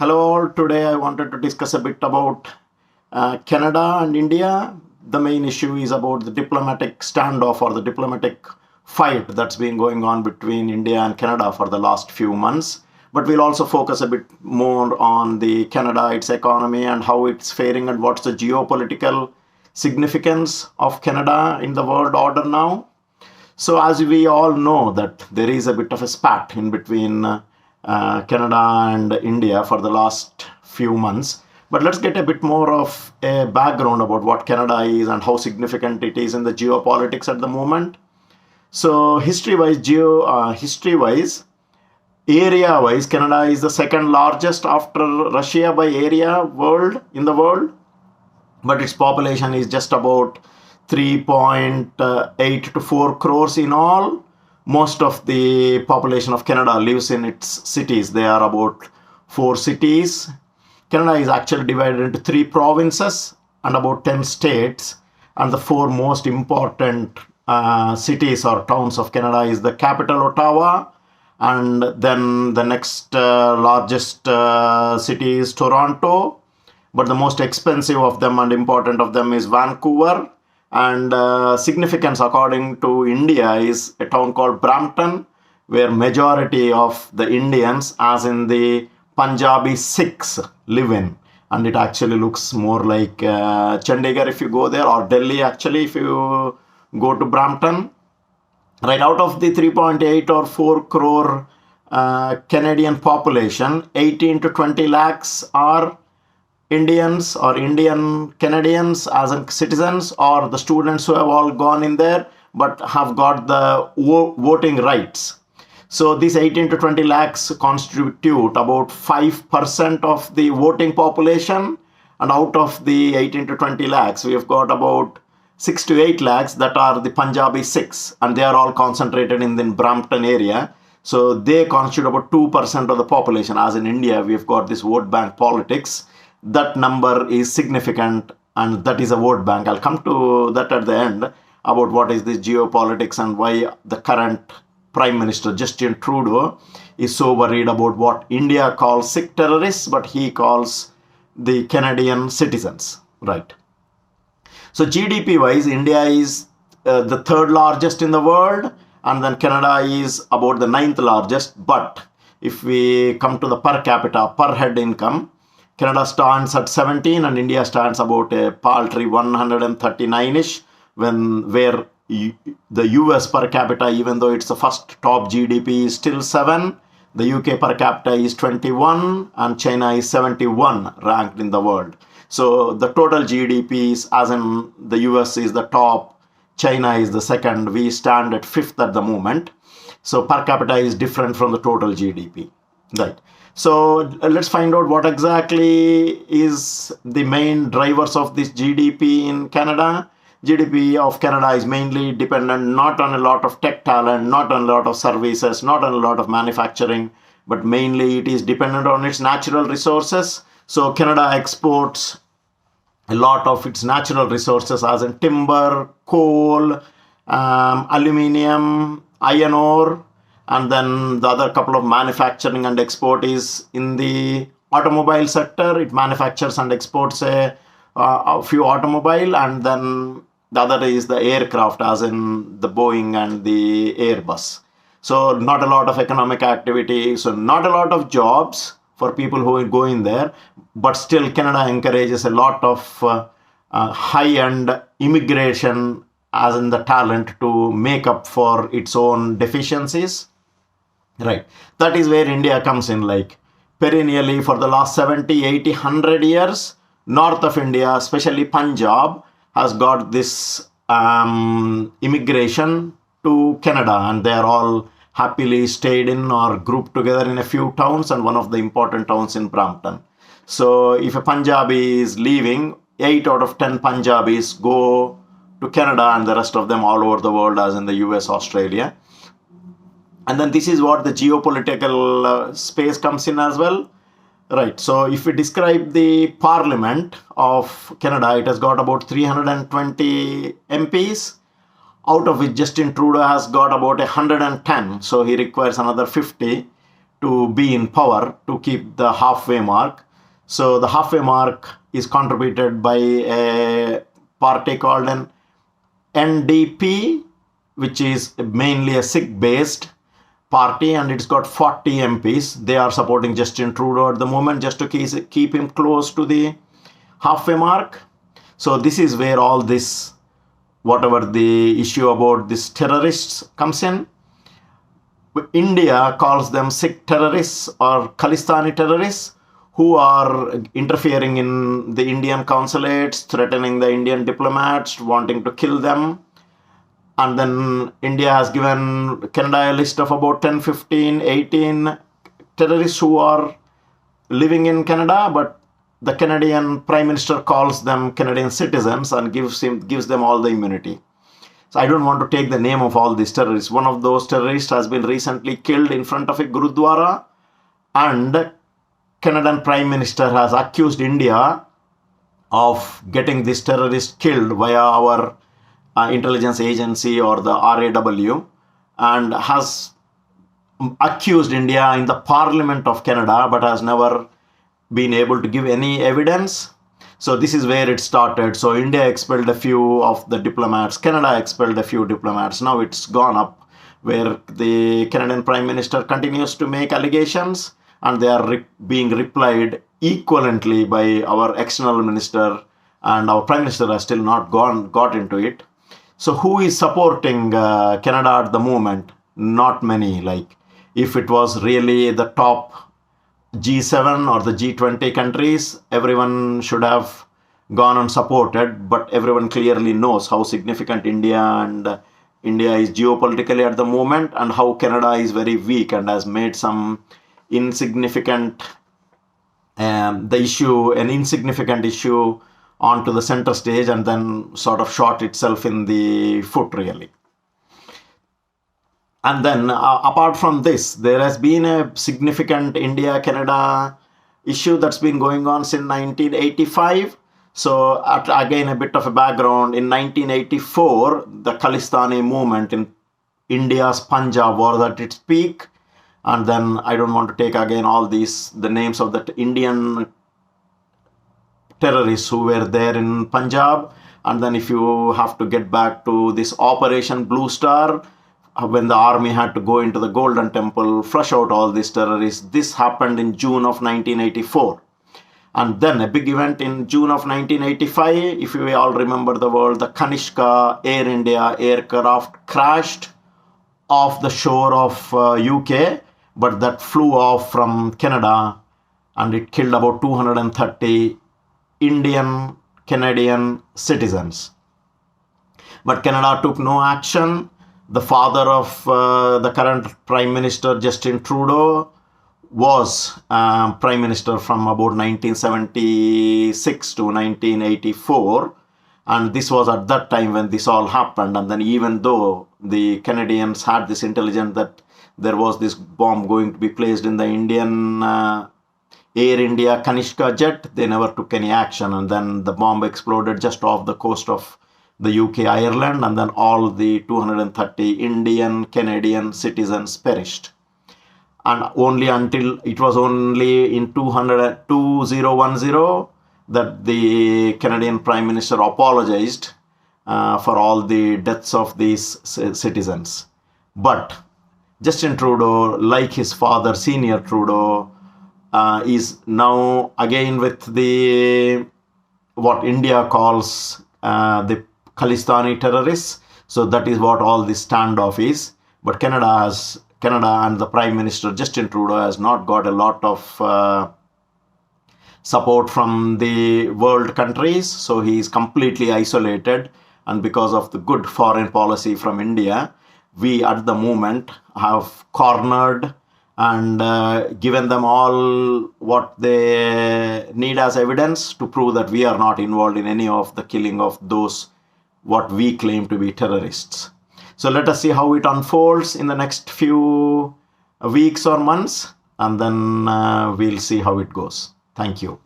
Hello all, today I wanted to discuss a bit about Canada and India. The main issue is about the diplomatic standoff or the diplomatic fight that's been going on between India and Canada for the last few months. But we'll also focus a bit more on the Canada, its economy and how it's faring and what's the geopolitical significance of Canada in the world order now. So as we all know that there is a bit of a spat in between Canada and India for the last few months. But let's get a bit more of a background about what Canada is and how significant it is in the geopolitics at the moment. So history-wise, area-wise, Canada is the second largest after Russia by area in the world. But its population is just about 3.8 to 4 crores in all. Most of the population of Canada lives in its cities. There are about 4 cities. Canada is actually divided into 3 provinces and about 10 states. And the 4 most important cities or towns of Canada is the capital, Ottawa. And then the next largest city is Toronto. But the most expensive of them and important of them is Vancouver. And significance according to India is a town called Brampton, where majority of the Indians, as in the Punjabi Sikhs, live in. And it actually looks more like Chandigarh if you go there, or Delhi actually if you go to Brampton. Right, out of the 3.8 or 4 crore Canadian population, 18 to 20 lakhs are Indians or Indian Canadians as in citizens, or the students who have all gone in there but have got the voting rights. So these 18 to 20 lakhs constitute about 5% of the voting population, and out of the 18 to 20 lakhs we have got about 6 to 8 lakhs that are the Punjabi Sikhs, and they are all concentrated in the Brampton area. So they constitute about 2% of the population. As in India we have got this vote bank politics. That number is significant, and that is a vote bank. I'll come to that at the end about what is this geopolitics and why the current Prime Minister Justin Trudeau is so worried about what India calls Sikh terrorists, but he calls the Canadian citizens, right? So GDP wise, India is the 3rd largest in the world, and then Canada is about the 9th largest. But if we come to the per capita, per head income, Canada stands at 17 and India stands about a paltry 139-ish, where the US per capita, even though it's the first top GDP, is still 7. The UK per capita is 21 and China is 71 ranked in the world. So the total GDP is, as in the US is the top, China is the 2nd, we stand at 5th at the moment. So per capita is different from the total GDP, right? So let's find out what exactly is the main drivers of this GDP in Canada. GDP of Canada is mainly dependent not on a lot of tech talent, not on a lot of services, not on a lot of manufacturing, but mainly it is dependent on its natural resources. So Canada exports a lot of its natural resources, as in timber, coal, aluminium, iron ore. And then the other couple of manufacturing and export is in the automobile sector. It manufactures and exports a few automobile, and then the other is the aircraft, as in the Boeing and the Airbus. So not a lot of economic activity, so not a lot of jobs for people who go in there, but still Canada encourages a lot of high-end immigration, as in the talent to make up for its own deficiencies. Right. That is where India comes in, like perennially for the last 70, 80, 100 years, north of India, especially Punjab, has got this immigration to Canada, and they are all happily stayed in or grouped together in a few towns, and one of the important towns in Brampton. So if a Punjabi is leaving, 8 out of 10 Punjabis go to Canada, and the rest of them all over the world, as in the US, Australia. And then this is what the geopolitical space comes in as well. Right, so if we describe the parliament of Canada, it has got about 320 MPs, out of which Justin Trudeau has got about 110. So he requires another 50 to be in power to keep the halfway mark. So the halfway mark is contributed by a party called an NDP, which is mainly a Sikh-based party, and it's got 40 MPs. They are supporting Justin Trudeau at the moment just to keep him close to the halfway mark. So this is where all this, whatever the issue about these terrorists comes in. India calls them Sikh terrorists or Khalistani terrorists who are interfering in the Indian consulates, threatening the Indian diplomats, wanting to kill them. And then India has given Canada a list of about 10, 15, 18 terrorists who are living in Canada, but the Canadian Prime Minister calls them Canadian citizens and gives them all the immunity. So I don't want to take the name of all these terrorists. One of those terrorists has been recently killed in front of a Gurudwara, and Canadian Prime Minister has accused India of getting this terrorist killed via our intelligence agency or the RAW, and has accused India in the Parliament of Canada, but has never been able to give any evidence. So this is where it started. So India expelled a few of the diplomats, Canada expelled a few diplomats. Now it's gone up where the Canadian Prime Minister continues to make allegations, and they are being replied equivalently by our external minister, and our Prime Minister has still not got into it. So who is supporting Canada at the moment? Not many. Like if it was really the top G7 or the G20 countries, everyone should have gone and supported, but everyone clearly knows how significant India is geopolitically at the moment, and how Canada is very weak and has made some insignificant insignificant issue onto the center stage, and then sort of shot itself in the foot really. And then apart from this, there has been a significant India-Canada issue that's been going on since 1985. So again, a bit of a background. In 1984, the Khalistani movement in India's Punjab was at its peak. And then I don't want to take again all the names of the Indian terrorists who were there in Punjab. And then if you have to get back to this Operation Blue Star, when the army had to go into the Golden Temple, flush out all these terrorists. This happened in June of 1984. And then a big event in June of 1985, if you all remember the Kanishka Air India aircraft crashed off the shore of UK, but that flew off from Canada, and it killed about 230 Indian Canadian citizens. But Canada took no action. The father of the current Prime Minister, Justin Trudeau, was Prime Minister from about 1976 to 1984. And this was at that time when this all happened. And then even though the Canadians had this intelligence that there was this bomb going to be placed in the Indian Air India Kanishka jet, they never took any action. And then the bomb exploded just off the coast of the UK, Ireland, and then all the 230 Indian Canadian citizens perished. And it was only in 2010 that the Canadian Prime Minister apologized for all the deaths of these citizens. But Justin Trudeau, like his father, Senior Trudeau, is now again with what India calls the Khalistani terrorists. So that is what all this standoff is. But Canada and the Prime Minister Justin Trudeau has not got a lot of support from the world countries. So he is completely isolated. And because of the good foreign policy from India, we at the moment have cornered and given them all what they need as evidence to prove that we are not involved in any of the killing of those what we claim to be terrorists. So let us see how it unfolds in the next few weeks or months, and then we'll see how it goes. Thank you.